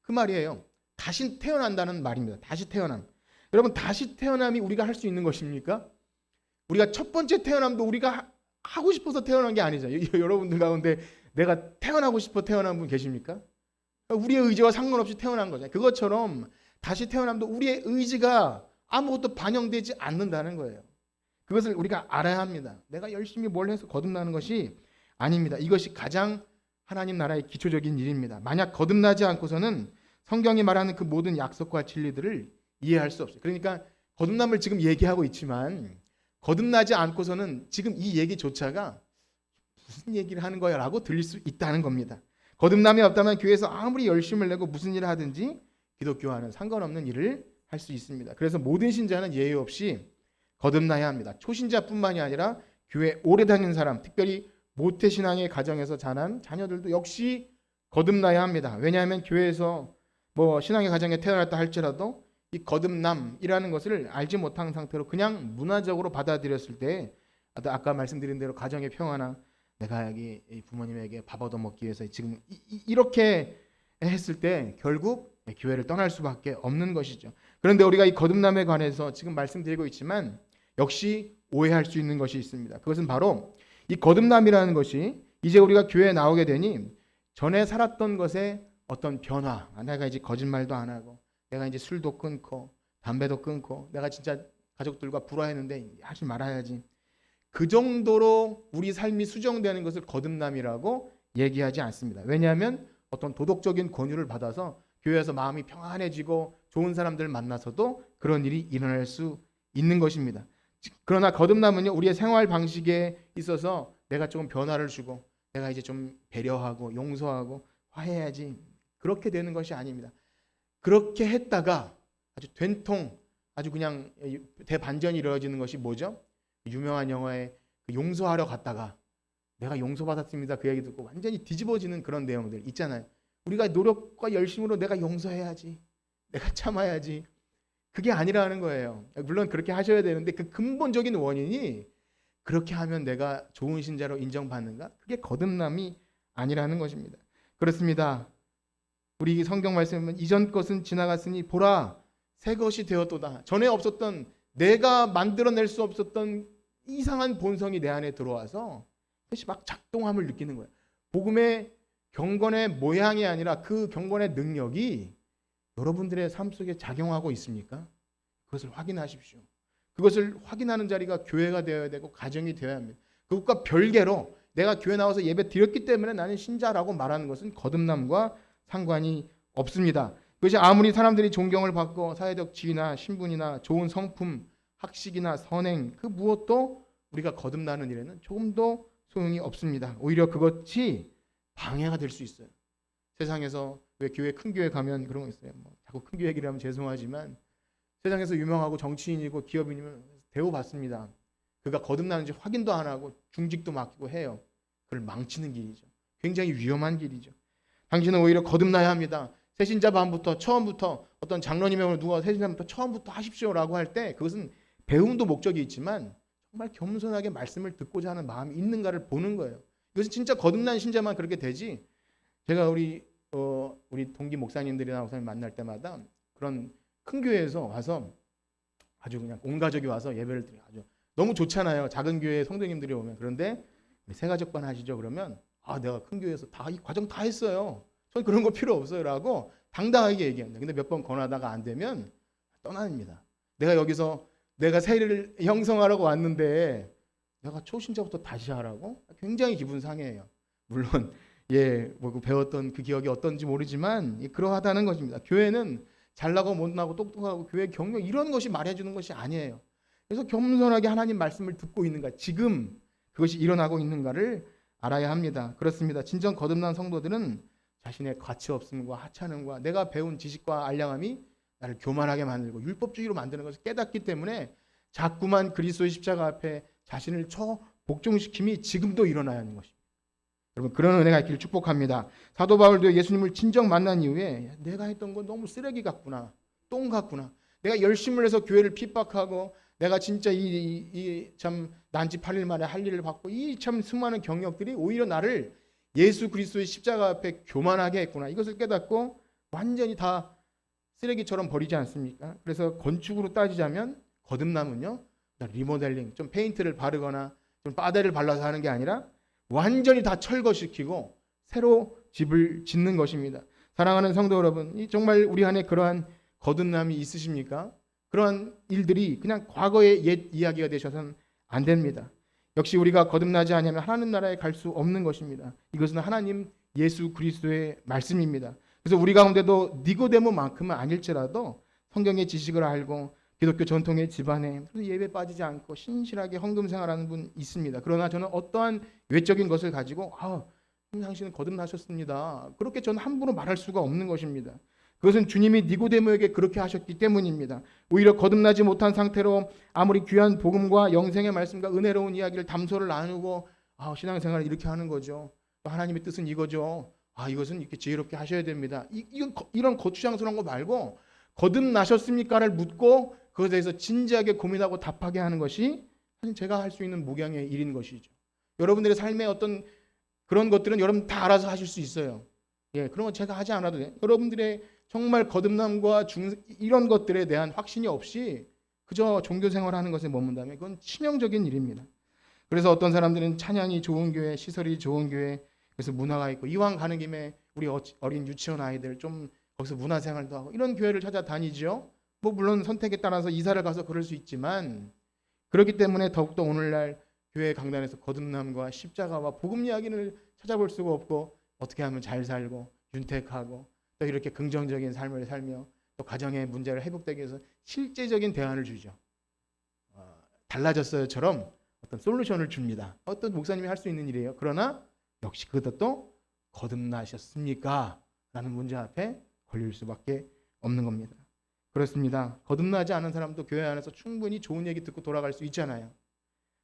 그 말이에요. 다시 태어난다는 말입니다. 다시 태어남. 여러분, 다시 태어남이 우리가 할 수 있는 것입니까? 우리가 첫 번째 태어남도 우리가 하고 싶어서 태어난 게 아니죠. 여러분들 가운데 내가 태어나고 싶어 태어난 분 계십니까? 우리의 의지와 상관없이 태어난 거죠. 그것처럼 다시 태어남도 우리의 의지가 아무것도 반영되지 않는다는 거예요. 그것을 우리가 알아야 합니다. 내가 열심히 뭘 해서 거듭나는 것이 아닙니다. 이것이 가장 하나님 나라의 기초적인 일입니다. 만약 거듭나지 않고서는 성경이 말하는 그 모든 약속과 진리들을 이해할 수 없어요. 그러니까 거듭남을 지금 얘기하고 있지만 거듭나지 않고서는 지금 이 얘기조차가 무슨 얘기를 하는 거야 라고 들릴 수 있다는 겁니다. 거듭남이 없다면 교회에서 아무리 열심을 내고 무슨 일을 하든지 기독교와는 상관없는 일을 할 수 있습니다. 그래서 모든 신자는 예외 없이 거듭나야 합니다. 초신자뿐만이 아니라 교회 오래 다닌 사람, 특별히 모태신앙의 가정에서 자란 자녀들도 역시 거듭나야 합니다. 왜냐하면 교회에서 뭐 신앙의 가정에 태어났다 할지라도 이 거듭남이라는 것을 알지 못한 상태로 그냥 문화적으로 받아들였을 때, 아까 말씀드린 대로 가정의 평화나 내가 여기 부모님에게 밥 얻어먹기 위해서 지금 이렇게 했을 때 결국 교회를 떠날 수밖에 없는 것이죠. 그런데 우리가 이 거듭남에 관해서 지금 말씀드리고 있지만 역시 오해할 수 있는 것이 있습니다. 그것은 바로 이 거듭남이라는 것이 이제 우리가 교회에 나오게 되니 전에 살았던 것에 어떤 변화, 내가 이제 거짓말도 안 하고, 내가 이제 술도 끊고, 담배도 끊고, 내가 진짜 가족들과 불화했는데 하지 말아야지. 그 정도로 우리 삶이 수정되는 것을 거듭남이라고 얘기하지 않습니다. 왜냐하면 어떤 도덕적인 권유를 받아서 교회에서 마음이 평안해지고 좋은 사람들 만나서도 그런 일이 일어날 수 있는 것입니다. 그러나 거듭남은요, 우리의 생활 방식에 있어서 내가 조금 변화를 주고, 내가 이제 좀 배려하고 용서하고 화해해야지, 그렇게 되는 것이 아닙니다. 그렇게 했다가 아주 된통, 아주 그냥 대반전이 이루어지는 것이 뭐죠? 유명한 영화에 용서하러 갔다가 내가 용서받았습니다 그 얘기 듣고 완전히 뒤집어지는 그런 내용들 있잖아요. 우리가 노력과 열심으로 내가 용서해야지, 내가 참아야지, 그게 아니라는 거예요. 물론 그렇게 하셔야 되는데 그 근본적인 원인이 그렇게 하면 내가 좋은 신자로 인정받는가? 그게 거듭남이 아니라는 것입니다. 그렇습니다. 우리 성경 말씀은 이전 것은 지나갔으니 보라 새 것이 되었도다. 전에 없었던, 내가 만들어낼 수 없었던 이상한 본성이 내 안에 들어와서 그것이 막 작동함을 느끼는 거예요. 복음의 경건의 모양이 아니라 그 경건의 능력이 여러분들의 삶 속에 작용하고 있습니까? 그것을 확인하십시오. 그것을 확인하는 자리가 교회가 되어야 되고 가정이 되어야 합니다. 그것과 별개로 내가 교회 나와서 예배 드렸기 때문에 나는 신자라고 말하는 것은 거듭남과 상관이 없습니다. 그것이 아무리 사람들이 존경을 받고 사회적 지위나 신분이나 좋은 성품, 학식이나 선행 그 무엇도 우리가 거듭나는 일에는 조금도 소용이 없습니다. 오히려 그것이 방해가 될 수 있어요. 세상에서 왜 큰 교회 가면 그런 거 있어요. 자꾸 큰 교회 얘기를 하면 죄송하지만 세상에서 유명하고 정치인이고 기업인이면 대우받습니다. 그가 거듭나는지 확인도 안 하고 중직도 맡기고 해요. 그걸 망치는 길이죠. 굉장히 위험한 길이죠. 당신은 오히려 거듭나야 합니다. 새신자 반부터 처음부터 어떤 장로님이 누가 새신자부터 처음부터 하십시오라고 할 때 그것은 배움도 목적이 있지만 정말 겸손하게 말씀을 듣고자 하는 마음이 있는가를 보는 거예요. 이것은 진짜 거듭난 신자만 그렇게 되지. 제가 우리 동기 목사님들이나 목사님 만날 때마다 그런 큰 교회에서 와서 아주 그냥 온 가족이 와서 예배를 드려요. 아주 너무 좋잖아요. 작은 교회 성도님들이 오면. 그런데 새가족반 하시죠? 그러면 내가 큰 교회에서 다 이 과정 다 했어요. 전 그런 거 필요 없어요라고 당당하게 얘기합니다. 근데 몇 번 권하다가 안 되면 떠납니다. 내가 여기서 내가 세를 형성하라고 왔는데 내가 초신자부터 다시 하라고? 굉장히 기분 상해요. 물론 배웠던 그 기억이 어떤지 모르지만 그러하다는 것입니다. 교회는 잘나고 못나고 똑똑하고 교회 경력 이런 것이 말해주는 것이 아니에요. 그래서 겸손하게 하나님 말씀을 듣고 있는가, 지금 그것이 일어나고 있는가를 알아야 합니다. 그렇습니다. 진정 거듭난 성도들은 자신의 가치 없음과 하찮음과 내가 배운 지식과 알량함이 나를 교만하게 만들고 율법주의로 만드는 것을 깨닫기 때문에 자꾸만 그리스도의 십자가 앞에 자신을 복종시킴이 지금도 일어나야 하는 것입니다. 여러분, 그런 은혜가 있기를 축복합니다. 사도 바울도 예수님을 진정 만난 이후에 내가 했던 건 너무 쓰레기 같구나, 똥 같구나, 내가 열심을 해서 교회를 핍박하고 내가 진짜 이 참 난지 8일 만에 할 일을 받고 이 참 수많은 경력들이 오히려 나를 예수 그리스도의 십자가 앞에 교만하게 했구나, 이것을 깨닫고 완전히 다 쓰레기처럼 버리지 않습니까? 그래서 건축으로 따지자면 거듭남은요, 리모델링, 좀 페인트를 바르거나 좀 바데를 발라서 하는 게 아니라 완전히 다 철거시키고 새로 집을 짓는 것입니다. 사랑하는 성도 여러분, 정말 우리 안에 그러한 거듭남이 있으십니까? 그러한 일들이 그냥 과거의 옛 이야기가 되셔서는 안 됩니다. 역시 우리가 거듭나지 않으면 하나님 나라에 갈 수 없는 것입니다. 이것은 하나님 예수 그리스도의 말씀입니다. 그래서 우리 가운데도 니고데모만큼은 아닐지라도 성경의 지식을 알고 기독교 전통의 집안에 예배 빠지지 않고 신실하게 헌금 생활하는 분 있습니다. 그러나 저는 어떠한 외적인 것을 가지고 당신은 거듭나셨습니다, 그렇게 저는 함부로 말할 수가 없는 것입니다. 그것은 주님이 니고데모에게 그렇게 하셨기 때문입니다. 오히려 거듭나지 못한 상태로 아무리 귀한 복음과 영생의 말씀과 은혜로운 이야기를 담소를 나누고 신앙생활을 이렇게 하는 거죠, 하나님의 뜻은 이거죠, 이것은 이렇게 지혜롭게 하셔야 됩니다, 이런 거추장스러운 거 말고 거듭나셨습니까를 묻고 그것에 대해서 진지하게 고민하고 답하게 하는 것이 사실 제가 할 수 있는 목양의 일인 것이죠. 여러분들의 삶의 어떤 그런 것들은 여러분 다 알아서 하실 수 있어요. 그런 건 제가 하지 않아도 돼요. 여러분들의 정말 거듭남과 이런 것들에 대한 확신이 없이 그저 종교 생활하는 것에 머문다면 그건 치명적인 일입니다. 그래서 어떤 사람들은 찬양이 좋은 교회, 시설이 좋은 교회, 그래서 문화가 있고 이왕 가는 김에 우리 어린 유치원 아이들 좀 거기서 문화생활도 하고 이런 교회를 찾아다니죠. 뭐 물론 선택에 따라서 이사를 가서 그럴 수 있지만 그렇기 때문에 더욱더 오늘날 교회 강단에서 거듭남과 십자가와 복음 이야기를 찾아볼 수가 없고 어떻게 하면 잘 살고 윤택하고 또 이렇게 긍정적인 삶을 살며 또 가정의 문제를 회복되기 위해서 실제적인 대안을 주죠. 달라졌어요처럼 어떤 솔루션을 줍니다. 어떤 목사님이 할 수 있는 일이에요. 그러나 역시 그것도 거듭나셨습니까? 라는 문제 앞에 걸릴 수밖에 없는 겁니다. 그렇습니다. 거듭나지 않은 사람도 교회 안에서 충분히 좋은 얘기 듣고 돌아갈 수 있잖아요.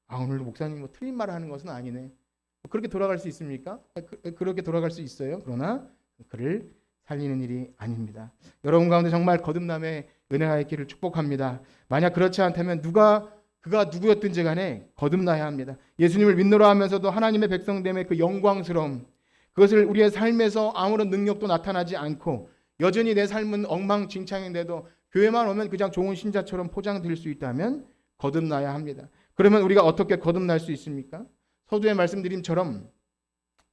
오늘 목사님 뭐 틀린 말을 하는 것은 아니네. 그렇게 돌아갈 수 있습니까? 그렇게 돌아갈 수 있어요. 그러나 그를 살리는 일이 아닙니다. 여러분 가운데 정말 거듭남의 은혜가 있기를 축복합니다. 만약 그렇지 않다면 그가 누구였든지 간에 거듭나야 합니다. 예수님을 믿노라 하면서도 하나님의 백성됨의 그 영광스러움, 그것을 우리의 삶에서 아무런 능력도 나타나지 않고 여전히 내 삶은 엉망진창인데도 교회만 오면 그냥 좋은 신자처럼 포장될 수 있다면 거듭나야 합니다. 그러면 우리가 어떻게 거듭날 수 있습니까? 서두에 말씀드림처럼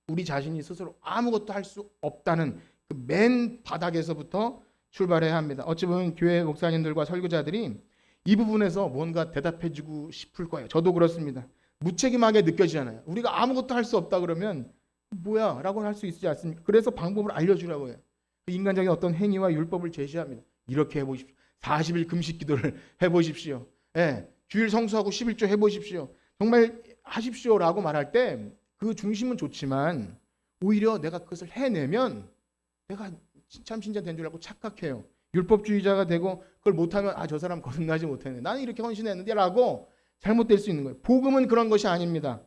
우리 자신이 스스로 아무것도 할 수 없다는 그 맨 바닥에서부터 출발해야 합니다. 어찌 보면 교회 목사님들과 설교자들이 이 부분에서 뭔가 대답해주고 싶을 거예요. 저도 그렇습니다. 무책임하게 느껴지잖아요. 우리가 아무것도 할 수 없다 그러면 뭐야? 라고 할 수 있지 않습니까? 그래서 방법을 알려주라고 해요. 인간적인 어떤 행위와 율법을 제시합니다. 이렇게 해보십시오. 40일 금식 기도를 해보십시오. 주일 성수하고 11조 해보십시오. 정말 하십시오라고 말할 때 그 중심은 좋지만 오히려 내가 그것을 해내면 내가 참 신자 된 줄 알고 착각해요. 율법주의자가 되고 그걸 못하면 저 사람 거듭나지 못했네. 나는 이렇게 헌신했는데 라고 잘못될 수 있는 거예요. 복음은 그런 것이 아닙니다.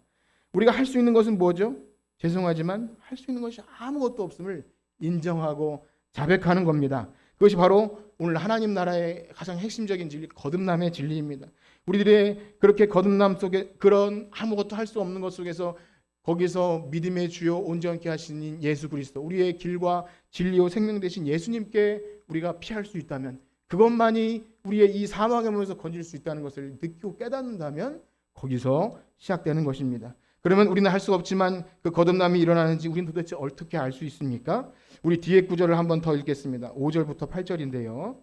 우리가 할 수 있는 것은 뭐죠? 죄송하지만 할 수 있는 것이 아무것도 없음을 인정하고 자백하는 겁니다. 그것이 바로 오늘 하나님 나라의 가장 핵심적인 진리, 거듭남의 진리입니다. 우리들의 그렇게 거듭남 속에 그런 아무것도 할 수 없는 것 속에서 거기서 믿음의 주요 온전케 하시는 예수 그리스도, 우리의 길과 진리요 생명 되신 예수님께 우리가 피할 수 있다면, 그것만이 우리의 이 사망의 몸에서 건질 수 있다는 것을 느끼고 깨닫는다면 거기서 시작되는 것입니다. 그러면 우리는 할 수 없지만 그 거듭남이 일어나는지 우리는 도대체 어떻게 알 수 있습니까? 우리 뒤에 구절을 한번 더 읽겠습니다. 5절부터 8절인데요.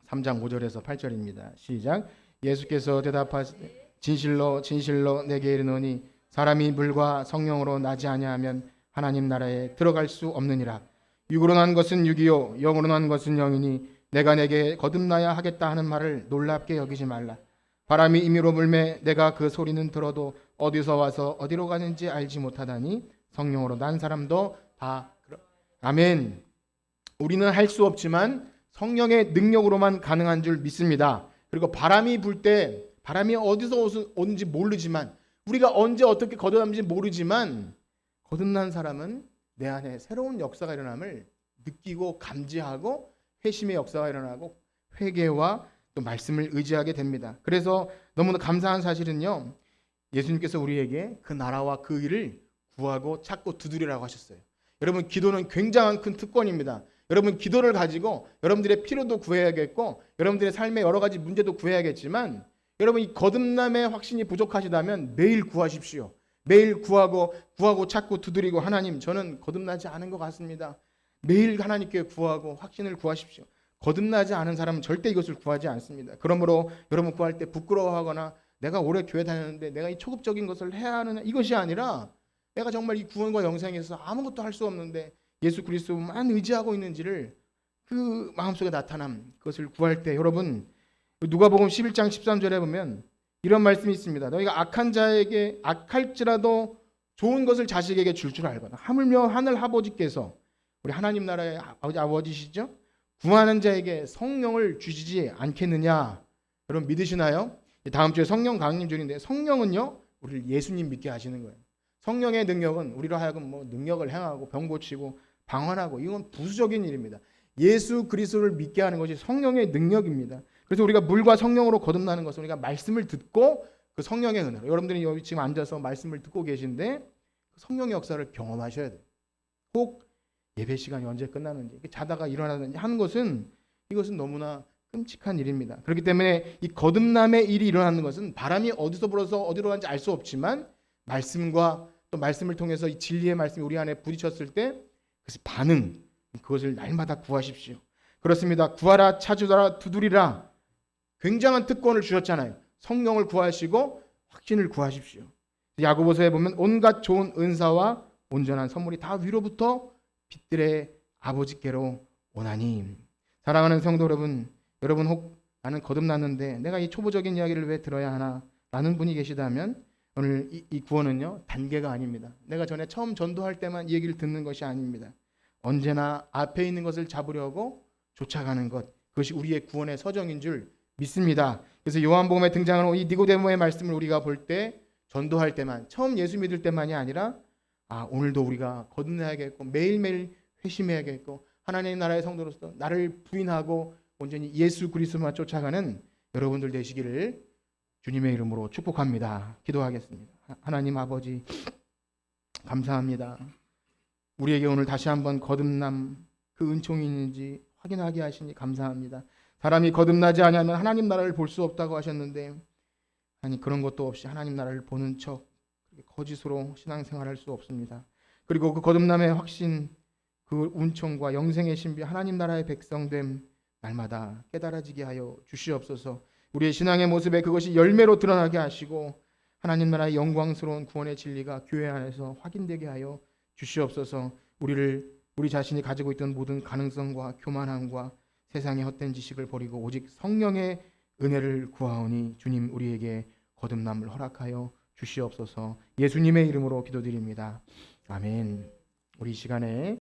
3장 5절에서 8절입니다. 시작. 예수께서 대답하시되 진실로 진실로 내게 이르노니 사람이 물과 성령으로 나지 아니하면 하나님 나라에 들어갈 수 없느니라. 육으로 난 것은 육이요 영으로 난 것은 영이니 내가 내게 거듭나야 하겠다 하는 말을 놀랍게 여기지 말라. 바람이 임의로 불매 내가 그 소리는 들어도 어디서 와서 어디로 가는지 알지 못하다니 성령으로 난 사람도 다 아멘. 우리는 할 수 없지만 성령의 능력으로만 가능한 줄 믿습니다. 그리고 바람이 불 때 바람이 어디서 오는지 모르지만 우리가 언제 어떻게 거듭나는지 모르지만 거듭난 사람은 내 안에 새로운 역사가 일어남을 느끼고 감지하고 회심의 역사가 일어나고 회개와 또 말씀을 의지하게 됩니다. 그래서 너무나 감사한 사실은요, 예수님께서 우리에게 그 나라와 그 일을 구하고 찾고 두드리라고 하셨어요. 여러분, 기도는 굉장한 큰 특권입니다. 여러분, 기도를 가지고 여러분들의 필요도 구해야겠고 여러분들의 삶의 여러 가지 문제도 구해야겠지만, 여러분 이 거듭남의 확신이 부족하시다면 매일 구하십시오. 매일 구하고 찾고 두드리고, 하나님 저는 거듭나지 않은 것 같습니다. 매일 하나님께 구하고 확신을 구하십시오. 거듭나지 않은 사람은 절대 이것을 구하지 않습니다. 그러므로 여러분 구할 때 부끄러워하거나 내가 오래 교회 다녔는데 내가 이 초급적인 것을 해야 하느냐, 이것이 아니라 내가 정말 이 구원과 영생에서 아무것도 할 수 없는데 예수 그리스도만 의지하고 있는지를 그 마음속에 나타남, 그것을 구할 때 여러분, 누가복음 11장 13절에 보면 이런 말씀이 있습니다. 너희가 악한 자에게 악할지라도 좋은 것을 자식에게 줄 알거나 하물며 하늘 아버지께서, 우리 하나님 나라의 아버지시죠? 구하는 자에게 성령을 주시지 않겠느냐. 여러분 믿으시나요? 다음 주에 성령 강림 주일인데, 성령은요 우리를 예수님 믿게 하시는 거예요. 성령의 능력은 우리로 하여금 능력을 행하고 병 고치고 방언하고 이건 부수적인 일입니다. 예수 그리스도를 믿게 하는 것이 성령의 능력입니다. 그래서 우리가 물과 성령으로 거듭나는 것은 우리가 말씀을 듣고 그 성령의 은혜로, 여러분들이 여기 지금 앉아서 말씀을 듣고 계신데 그 성령의 역사를 경험하셔야 돼요. 꼭 예배 시간이 언제 끝나는지, 자다가 일어나는지 하는 것은, 이것은 너무나 끔찍한 일입니다. 그렇기 때문에 이 거듭남의 일이 일어나는 것은 바람이 어디서 불어서 어디로 가는지 알 수 없지만 말씀과 또 말씀을 통해서 이 진리의 말씀이 우리 안에 부딪혔을 때 그것이 반응, 그것을 날마다 구하십시오. 그렇습니다. 구하라, 찾으라, 두드리라. 굉장한 특권을 주셨잖아요. 성령을 구하시고 확신을 구하십시오. 야고보서에 보면 온갖 좋은 은사와 온전한 선물이 다 위로부터 빛들의 아버지께로 오나니. 사랑하는 성도 여러분, 여러분 혹 나는 거듭났는데 내가 이 초보적인 이야기를 왜 들어야 하나 라는 분이 계시다면 오늘 이 구원은요 단계가 아닙니다. 내가 전에 처음 전도할 때만 이 얘기를 듣는 것이 아닙니다. 언제나 앞에 있는 것을 잡으려고 쫓아가는 것, 그것이 우리의 구원의 서정인 줄 믿습니다. 그래서 요한복음에 등장하는 이 니고데모의 말씀을 우리가 볼 때 전도할 때만, 처음 예수 믿을 때만이 아니라 오늘도 우리가 거듭나야겠고 매일매일 회심해야겠고 하나님의 나라의 성도로서 나를 부인하고 온전히 예수 그리스도만 쫓아가는 여러분들 되시기를 주님의 이름으로 축복합니다. 기도하겠습니다. 하나님 아버지 감사합니다. 우리에게 오늘 다시 한번 거듭남 그 은총이 있는지 확인하게 하시니 감사합니다. 사람이 거듭나지 않으면 하나님 나라를 볼 수 없다고 하셨는데 아니 그런 것도 없이 하나님 나라를 보는 척 거짓으로 신앙생활할 수 없습니다. 그리고 그 거듭남의 확신, 그 은총과 영생의 신비, 하나님 나라의 백성됨 날마다 깨달아지게 하여 주시옵소서. 우리의 신앙의 모습에 그것이 열매로 드러나게 하시고 하나님 나라의 영광스러운 구원의 진리가 교회 안에서 확인되게 하여 주시옵소서. 우리 자신이 가지고 있던 모든 가능성과 교만함과 세상의 헛된 지식을 버리고 오직 성령의 은혜를 구하오니 주님 우리에게 거듭남을 허락하여 주시옵소서. 예수님의 이름으로 기도드립니다. 아멘. 우리 이 시간에